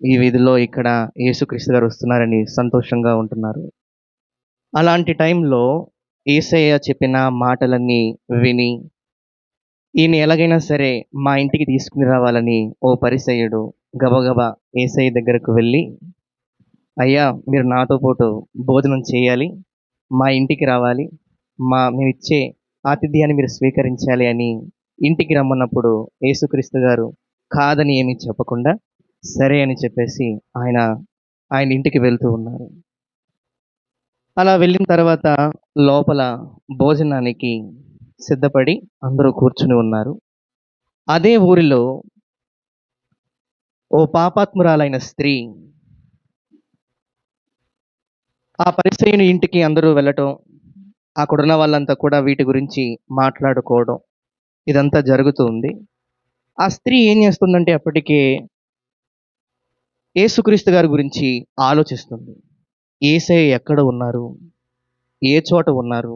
ఈ వీధిలో ఇక్కడ యేసుక్రీస్తు గారు వస్తున్నారని సంతోషంగా ఉంటున్నారు. అలాంటి టైంలో యేసయ్య చెప్పిన మాటలన్నీ విని, ఈయన్ని ఎలాగైనా సరే మా ఇంటికి తీసుకొని రావాలని ఓ పరిసయ్యుడు గబగబా యేసయ్య దగ్గరకు వెళ్ళి, "అయ్యా! మీరు నాతో పాటు భోజనం చేయాలి. మా ఇంటికి రావాలి. మేమిచ్చే ఆతిథ్యాన్ని మీరు స్వీకరించాలి" అని ఇంటికి రమ్మన్నప్పుడు యేసుక్రీస్తు గారు కాదని ఏమీ చెప్పకుండా, సరే అని చెప్పేసి ఆయన ఆయన ఇంటికి వెళ్తూ ఉన్నారు. అలా వెళ్ళిన తర్వాత లోపల భోజనానికి సిద్ధపడి అందరూ కూర్చుని ఉన్నారు. అదే ఊరిలో ఓ పాపాత్మురాలైన స్త్రీ ఆ పరిసయ్యుని ఇంటికి అందరూ వెళ్ళటం, అక్కడున్న వాళ్ళంతా కూడా వీటి గురించి మాట్లాడుకోవడం ఇదంతా జరుగుతూ ఉంది. ఆ స్త్రీ ఏం చేస్తుందంటే అప్పటికే యేసుక్రీస్తు గారి గురించి ఆలోచిస్తుంది. యేసయ్య ఎక్కడ ఉన్నారు? ఏ చోట ఉన్నారు?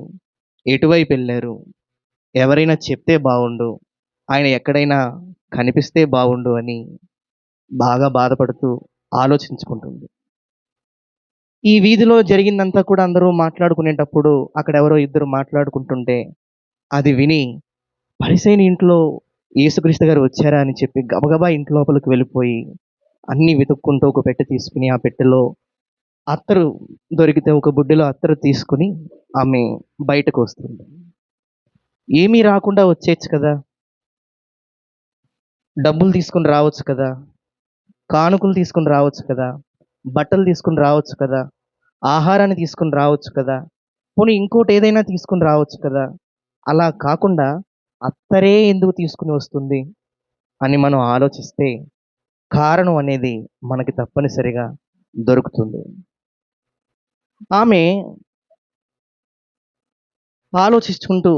ఎటువైపు వెళ్ళారు? ఎవరైనా చెప్తే బావుండు. ఆయన ఎక్కడైనా కనిపిస్తే బావుండు అని బాగా బాధపడుతూ ఆలోచించుకుంటుంది. ఈ వీధిలో జరిగిందంతా కూడా అందరూ మాట్లాడుకునేటప్పుడు అక్కడెవరో ఇద్దరు మాట్లాడుకుంటుంటే అది విని పరిసయ్యుని ఇంట్లో యేసుక్రీస్తు గారు వచ్చారా అని చెప్పి గబగబా ఇంటి లోపలికి వెళ్ళిపోయి అన్నీ వెతుక్కుంటూ ఒక పెట్టె తీసుకుని ఆ పెట్టెలో అత్తరు దొరికితే ఒక బుడ్డిలో అత్తరు తీసుకుని ఆమె బయటకు వస్తుంది. ఏమీ రాకుండా వచ్చేయచ్చు కదా! డబ్బులు తీసుకొని రావచ్చు కదా! కానుకలు తీసుకొని రావచ్చు కదా! బట్టలు తీసుకొని రావచ్చు కదా! ఆహారాన్ని తీసుకొని రావచ్చు కదా! పోనీ ఇంకోటేదైనా తీసుకొని రావచ్చు కదా! అలా కాకుండా అత్తరే ఎందుకు తీసుకొని వస్తుంది అని మనం ఆలోచిస్తే కారణం అనేది మనకి తప్పనిసరిగా దొరుకుతుంది. ఆమె ఆలోచించుకుంటూ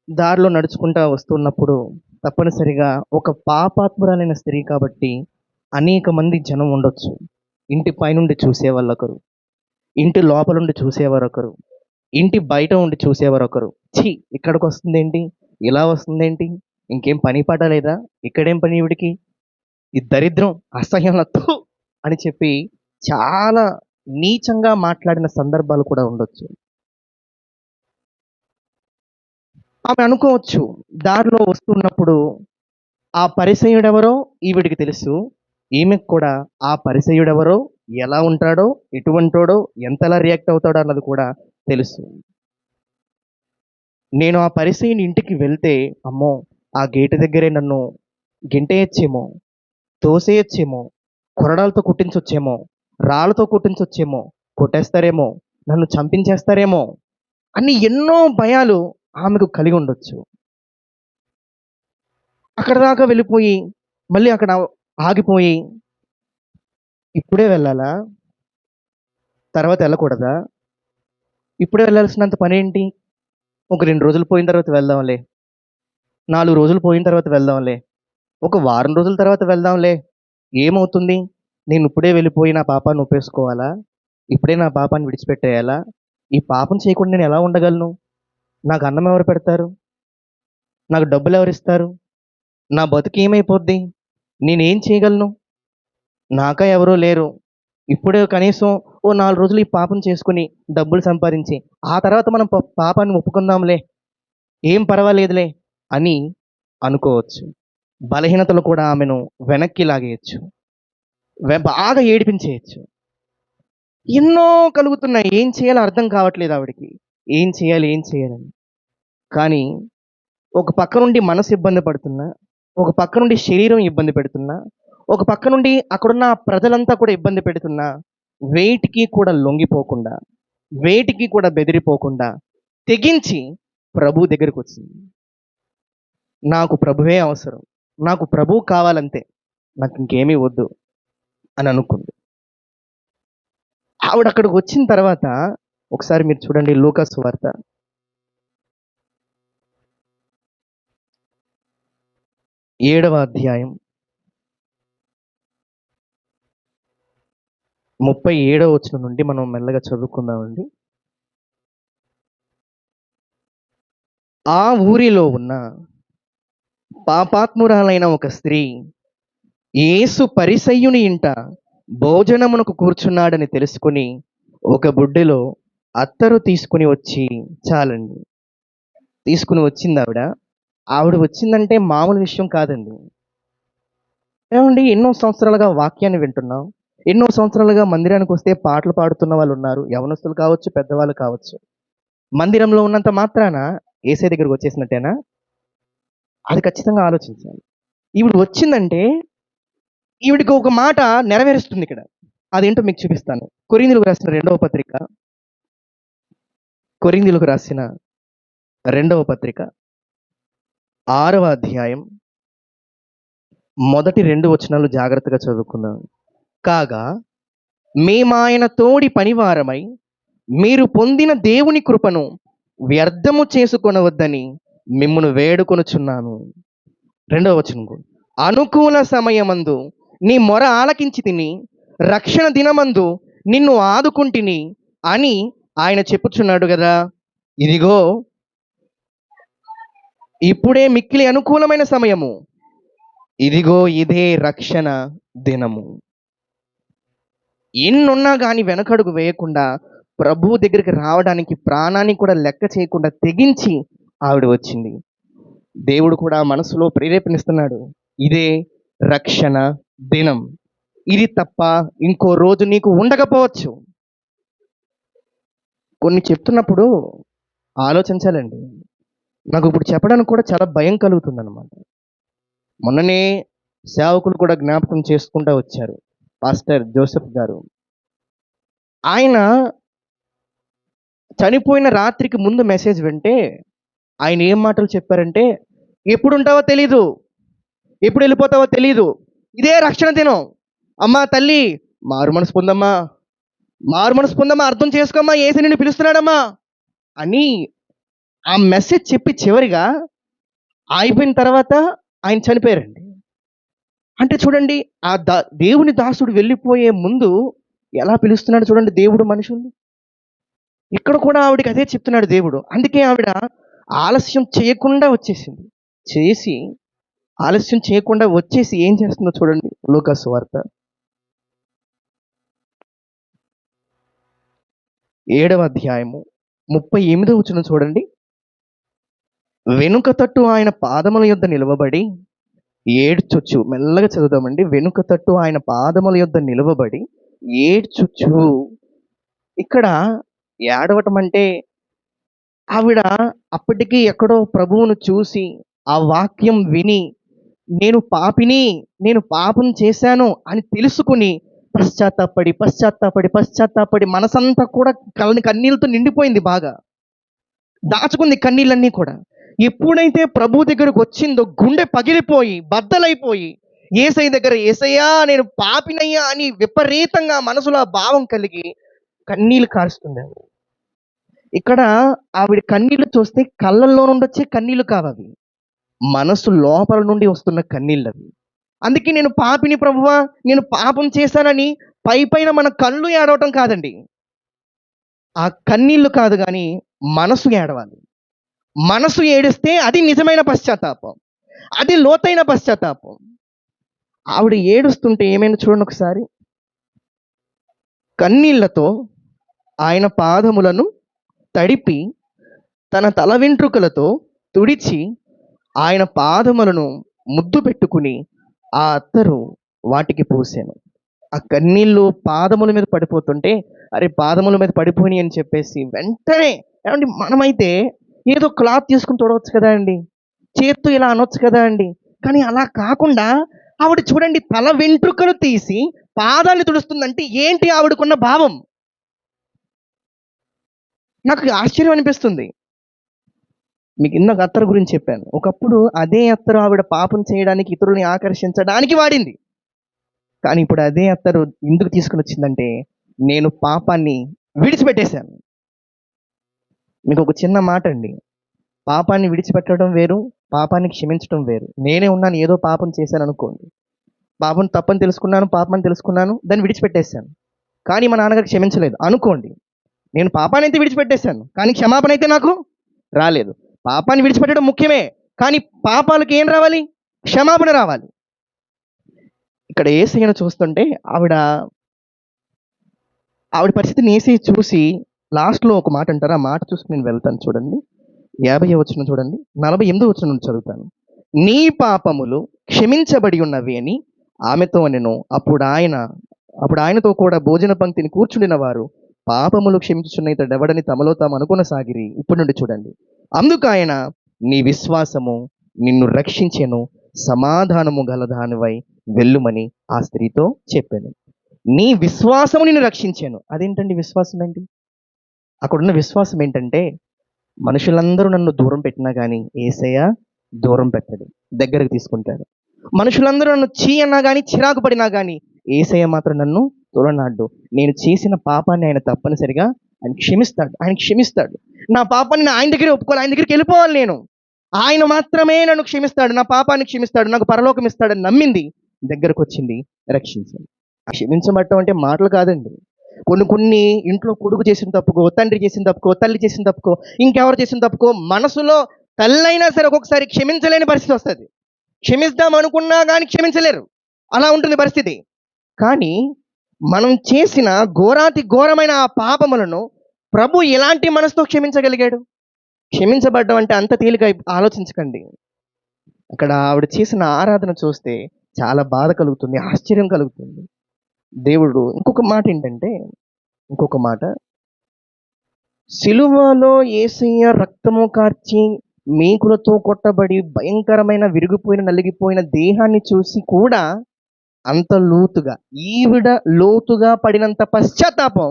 దారిలో నడుచుకుంటా వస్తున్నప్పుడు తప్పనిసరిగా ఒక పాపాత్మురాలైన స్త్రీ కాబట్టి అనేక మంది జనం ఉండొచ్చు. ఇంటి పైనుండి చూసేవాళ్ళొకరు, ఇంటి లోపలుండి చూసేవారొకరు, ఇంటి బయట ఉండి చూసేవారొకరు. ఛీ! ఇక్కడికొస్తుందేంటి? ఇలా వస్తుందేంటి? ఇంకేం పని పాట లేదా? ఇక్కడేం పని ఈవిడికి? ఈ దరిద్రం, అసహ్యంలా థు అని చెప్పి చాలా నీచంగా మాట్లాడిన సందర్భాలు కూడా ఉండొచ్చు. ఆమె అనుకోవచ్చు దారిలో వస్తున్నప్పుడు ఆ పరిసయ్యుడెవరో ఈవిడికి తెలుసు. ఈమెకు కూడా ఆ పరిసయ్యుడెవరో, ఎలా ఉంటాడో, ఎటువంటోడో, ఎంతలా రియాక్ట్ అవుతాడో అన్నది కూడా తెలుసు. నేను ఆ పరిసయ్యుని ఇంటికి వెళ్తే అమ్మో! ఆ గేటు దగ్గరే నన్ను గెంటేయచ్చేమో, తోసేయచ్చేమో, కొరడాలతో కొట్టించొచ్చేమో, రాళ్ళతో కొట్టించొచ్చేమో, కొట్టేస్తారేమో, నన్ను చంపించేస్తారేమో అని ఎన్నో భయాలు ఆమెకు కలిగి ఉండొచ్చు. అక్కడి దాకా వెళ్ళిపోయి, మళ్ళీ అక్కడ ఆగిపోయి, ఇప్పుడే వెళ్ళాలా? తర్వాత వెళ్ళకూడదా? ఇప్పుడే వెళ్ళాల్సినంత పనేంటి? ఒక 2 రోజులు పోయిన తర్వాత వెళ్దాంలే. 4 రోజులు పోయిన తర్వాత వెళ్దాంలే. ఒక వారం రోజుల తర్వాత వెళ్దాంలే. ఏమవుతుంది? నేను ఇప్పుడే వెళ్ళిపోయి నా పాపాన్ని ఒప్పేసుకోవాలా? ఇప్పుడే నా పాపాన్ని విడిచిపెట్టేయాలా? ఈ పాపం చేయకుండా నేను ఎలా ఉండగలను? నాకు అన్నం ఎవరు పెడతారు? నాకు డబ్బులెవరిస్తారు? నా బతుకేమైపోద్ది? నేనేం చేయగలను? నాకా ఎవరూ లేరు. ఇప్పుడే కనీసం ఓ 4 రోజులు ఈ పాపం చేసుకొని, డబ్బులు సంపాదించి, ఆ తర్వాత మనం పాపాన్ని ఒప్పుకుందాంలే. ఏం పర్వాలేదులే అని అనుకోవచ్చు. బలహీనతలు కూడా ఆమెను వెనక్కి లాగేయొచ్చు. బాగా ఏడిపించేయొచ్చు. ఎన్నో కలుగుతున్నాయి. ఏం చేయాలో అర్థం కావట్లేదు ఆవిడకి. ఏం చేయాలి? ఏం చేయాలని. కానీ ఒక పక్క నుండి మనసు ఇబ్బంది పడుతున్నా, ఒక పక్క నుండి శరీరం ఇబ్బంది పెడుతున్నా, ఒక పక్క నుండి అక్కడున్న ప్రజలంతా కూడా ఇబ్బంది పెడుతున్నా, వేటికి కూడా లొంగిపోకుండా, వేటికి కూడా బెదిరిపోకుండా, తెగించి ప్రభు దగ్గరికొచ్చింది. నాకు ప్రభువే అవసరం. నాకు ప్రభువు కావాలంతే. నాకు ఇంకేమీ వద్దు అని అనుకుంది. ఆవిడ అక్కడికి వచ్చిన తర్వాత ఒకసారి మీరు చూడండి లూకా సువార్త 7వ అధ్యాయం 37వ వచనం నుండి మనం మెల్లగా చదువుకుందామండి. ఆ ఊరిలో ఉన్న పాపాత్మురాలైన ఒక స్త్రీ యేసు పరిసయ్యుని ఇంట భోజనమునకు కూర్చున్నాడని తెలుసుకుని ఒక బుడ్డెలో అత్తరు తీసుకుని వచ్చి, చాలండి, తీసుకుని వచ్చింది ఆవిడ. ఆవిడ వచ్చిందంటే మామూలు విషయం కాదండి. ఏమండి, ఎన్నో సంవత్సరాలుగా వాక్యాన్ని వింటున్నాం, ఎన్నో సంవత్సరాలుగా మందిరానికి వస్తే పాటలు పాడుతున్న వాళ్ళు ఉన్నారు, యవనస్తులు కావచ్చు, పెద్దవాళ్ళు కావచ్చు. మందిరంలో ఉన్నంత మాత్రాన ఏసై దగ్గరికి వచ్చేసినట్టేనా? అది ఖచ్చితంగా ఆలోచించాలి. ఈవిడ వచ్చిందంటే ఈవిడికి ఒక మాట నెరవేరుస్తుంది ఇక్కడ. అదేంటో మీకు చూపిస్తాను. కొరింథీయులకు రాసిన రెండవ పత్రిక, కొరింథీయులకు రాసిన రెండవ పత్రిక 6వ అధ్యాయం మొదటి 2 వచనాలు జాగ్రత్తగా చదువుకుందాం. కాగా మేమాయన తోడి పనివారమై మీరు పొందిన దేవుని కృపను వ్యర్థము చేసుకొనవద్దని మిమ్మును వేడుకొనుచున్నాను. 2వ వచనం, అనుకూల సమయమందు నీ మొర ఆలకించి తిని రక్షణ దినమందు నిన్ను ఆదుకుంటిని అని ఆయన చెప్పుచున్నాడు కదా. ఇదిగో ఇప్పుడే మిక్కిలి అనుకూలమైన సమయము, ఇదిగో ఇదే రక్షణ దినము. ఎన్నున్నా కానీ వెనకడుగు వేయకుండా ప్రభు దగ్గరికి రావడానికి ప్రాణాన్ని కూడా లెక్క చేయకుండా తెగించి ఆవిడ వచ్చింది. దేవుడు కూడా మనసులో ప్రేరేపణిస్తున్నాడు, ఇదే రక్షణ దినం, ఇది తప్ప ఇంకో రోజు నీకు ఉండకపోవచ్చు. కొన్ని చెప్తున్నప్పుడు ఆలోచించాలండి. నాకు ఇప్పుడు చెప్పడానికి కూడా చాలా భయం కలుగుతుంది అనమాట. మొన్ననే సేవకులు కూడా జ్ఞాపకం చేసుకుంటూ వచ్చారు, పాస్టర్ జోసెఫ్ గారు. ఆయన చనిపోయిన రాత్రికి ముందు మెసేజ్ వింటే ఆయన ఏం మాటలు చెప్పారంటే, ఎప్పుడు ఉంటావో తెలీదు, ఎప్పుడు వెళ్ళిపోతావో తెలీదు, ఇదే రక్షణ దినం, అమ్మా తల్లి మారు మనసు పొందమ్మా, మారు మనసు పొందమ్మా, అర్థం చేసుకోమ్మా, ఏసీ నిన్ను పిలుస్తున్నాడమ్మా అని ఆ మెసేజ్ చెప్పి చివరిగా అయిపోయిన తర్వాత ఆయన చనిపోయారండి. అంటే చూడండి, ఆ దేవుని దాసుడు వెళ్ళిపోయే ముందు ఎలా పిలుస్తున్నాడు చూడండి దేవుడు మనుషుల్ని. ఇక్కడ కూడా ఆవిడకి అదే చెప్తున్నాడు దేవుడు. అందుకే ఆవిడ ఆలస్యం చేయకుండా వచ్చేసింది. ఆలస్యం చేయకుండా వచ్చేసి ఏం చేస్తుందో చూడండి. లూకా సువార్త 7వ అధ్యాయము 38వ వచనం చూడండి. వెనుక తట్టు ఆయన పాదముల యొద్ద నిలవబడి ఏడ్చుచ్చు, మెల్లగా చదువుదామండి. వెనుక తట్టు ఆయన పాదముల యొద్ద నిలవబడి ఏడ్చుచ్చు. ఇక్కడ ఏడవటం అంటే ఆవిడ అప్పటికీ ఎక్కడో ప్రభువును చూసి ఆ వాక్యం విని నేను పాపిని, నేను పాపం చేశాను అని తెలుసుకుని పశ్చాత్తాపడి పశ్చాత్తాపడి పశ్చాత్తాపడి మనసంతా కూడా కన్నీళ్ళతో నిండిపోయింది. బాగా దాచుకుంది కన్నీళ్ళన్నీ కూడా. ఎప్పుడైతే ప్రభు దగ్గరకు వచ్చిందో గుండె పగిలిపోయి బద్దలైపోయి ఏసై దగ్గర, ఏసయ్యా నేను పాపినయ్యా అని విపరీతంగా మనసులో భావం కలిగి కన్నీళ్ళు కారుస్తుంది. ఇక్కడ ఆవిడ కన్నీళ్లు చూస్తే కళ్ళల్లో నుండి వచ్చే కన్నీళ్లు కావవి, మనసు లోపల నుండి వస్తున్న కన్నీళ్ళు అవి. అందుకే నేను పాపిని ప్రభువా, నేను పాపం చేశానని పైన మన కళ్ళు ఏడవటం కాదండి, ఆ కన్నీళ్లు కాదు కానీ మనసు ఏడవాలి. మనసు ఏడిస్తే అది నిజమైన పశ్చాత్తాపం, అది లోతైన పశ్చాత్తాపం. ఆవిడ ఏడుస్తుంటే ఏమైనా చూడండి ఒకసారి. కన్నీళ్లతో ఆయన పాదములను తడిపి తన తల వెంట్రుకలతో తుడిచి ఆయన పాదములను ముద్దు పెట్టుకుని ఆ అత్తరు వాటికి పూసాను. ఆ కన్నీళ్ళు పాదముల మీద పడిపోతుంటే అరే పాదముల మీద పడిపోయి అని చెప్పేసి వెంటనే, ఏమండి మనమైతే ఏదో క్లాత్ తీసుకుని తొడవచ్చు కదా అండి, చేత్తో ఇలా అనొచ్చు కదా అండి, కానీ అలా కాకుండా ఆవిడ చూడండి తల వెంట్రుకలు తీసి పాదాన్ని తుడుస్తుందంటే ఏంటి ఆవిడకున్న భావం? నాకు ఆశ్చర్యం అనిపిస్తుంది. మీకు ఇందాక అత్తరు గురించి చెప్పాను. ఒకప్పుడు అదే అత్తరు ఆవిడ పాపం చేయడానికి, ఇతరుల్ని ఆకర్షించడానికి వాడింది. కానీ ఇప్పుడు అదే అత్తరు ఎందుకు తీసుకుని వచ్చిందంటే నేను పాపాన్ని విడిచిపెట్టేశాను. మీకు ఒక చిన్న మాట అండి, పాపాన్ని విడిచిపెట్టడం వేరు, పాపాన్ని క్షమించడం వేరు. నేనే ఉన్నాను, ఏదో పాపం చేశాను అనుకోండి, పాపం తప్పని తెలుసుకున్నాను, పాపమని తెలుసుకున్నాను, దాన్ని విడిచిపెట్టేశాను, కానీ మా నాన్నగారు క్షమించలేదు అనుకోండి. నేను పాపాన్ని అయితే విడిచిపెట్టేశాను, కానీ క్షమాపణ అయితే నాకు రాలేదు. పాపాన్ని విడిచిపెట్టడం ముఖ్యమే, కానీ పాపాలకు ఏం రావాలి? క్షమాపణ రావాలి. ఇక్కడ యేసయ్యను చూస్తుంటే ఆవిడ ఆవిడ పరిస్థితిని యేసయ్య చూసి లాస్ట్‌లో ఒక మాట అంటారు. ఆ మాట చూసి నేను వెళ్తాను చూడండి. 50వ వచనం చూడండి. 48వ వచనం నుంచి చదువుతాను. నీ పాపములు క్షమించబడి ఉన్నవి అని ఆమెతో అనెను. అప్పుడు ఆయనతో కూడా భోజన పంక్తిని కూర్చుండిన వారు పాపములు క్షమించుచున్న ఇతడెవడని తమలో తాము అనుకొనసాగిరి. ఇప్పటి నుండి చూడండి. అందుకు ఆయన, నీ విశ్వాసము నిన్ను రక్షించెను, సమాధానము గలదానివై వెళ్ళుమని ఆ స్త్రీతో చెప్పాను. నీ విశ్వాసము నిన్ను రక్షించాను. అదేంటండి విశ్వాసం ఏంటి? అక్కడున్న విశ్వాసం ఏంటంటే, మనుషులందరూ నన్ను దూరం పెట్టినా కానీ యేసయ్య దూరం పెట్టడు, దగ్గరకు తీసుకుంటాడు. మనుషులందరూ నన్ను చీ అన్నా కానీ, చిరాకు పడినా కానీ యేసయ్య మాత్రం నన్ను తోలనాడు. నేను చేసిన పాపాన్ని ఆయన తప్పనిసరిగా ఆయన క్షమిస్తాడు. నా పాపాన్ని ఆయన దగ్గర ఒప్పుకోవాలి, ఆయన దగ్గరికి వెళ్ళిపోవాలి నేను. ఆయన మాత్రమే నన్ను క్షమిస్తాడు, నా పాపాన్ని క్షమిస్తాడు, నాకు పరలోకం ఇస్తాడని నమ్మింది, దగ్గరకు వచ్చింది, రక్షించింది. క్షమించబడటం అంటే మాటలు కాదండి. కొన్ని ఇంట్లో కొడుకు చేసిన తప్పుకో, తండ్రి చేసిన తప్పుకో, తల్లి చేసిన తప్పుకో, ఇంకెవరు చేసిన తప్పుకో మనసులో తల్లైనా సరే ఒక్కొక్కసారి క్షమించలేని పరిస్థితి వస్తుంది. క్షమిద్దాం అనుకున్నా కానీ క్షమించలేరు, అలా ఉంటుంది పరిస్థితి. కానీ మనం చేసిన ఘోరాతి ఘోరమైన ఆ పాపములను ప్రభు ఎలాంటి మనసుతో క్షమించగలిగాడు? క్షమించబడ్డం అంటే అంత తేలిక ఆలోచించకండి. అక్కడ ఆవిడ చేసిన ఆరాధన చూస్తే చాలా బాధ కలుగుతుంది, ఆశ్చర్యం కలుగుతుంది. దేవుడు ఇంకొక మాట, సిలువలో యేసయ్య రక్తము కార్చి మేకులతో కొట్టబడి భయంకరమైన విరిగిపోయిన నలిగిపోయిన దేహాన్ని చూసి కూడా అంత ఈవిడ లోతుగా పడినంత పశ్చాత్తాపం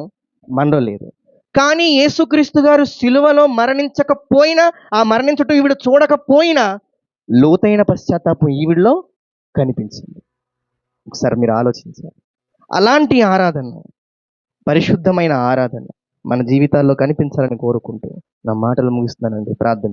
మనలో లేదు. కానీ యేసుక్రీస్తు గారు సిలువలో మరణించకపోయినా, ఆ మరణించటం ఈవిడ చూడకపోయినా లోతైన పశ్చాత్తాపం ఈవిడలో కనిపించింది. ఒకసారి మీరు ఆలోచించారు. అలాంటి ఆరాధన, పరిశుద్ధమైన ఆరాధన మన జీవితాల్లో కనిపించాలని కోరుకుంటూ నా మాటలు ముగిస్తున్నానండి. ప్రార్థన.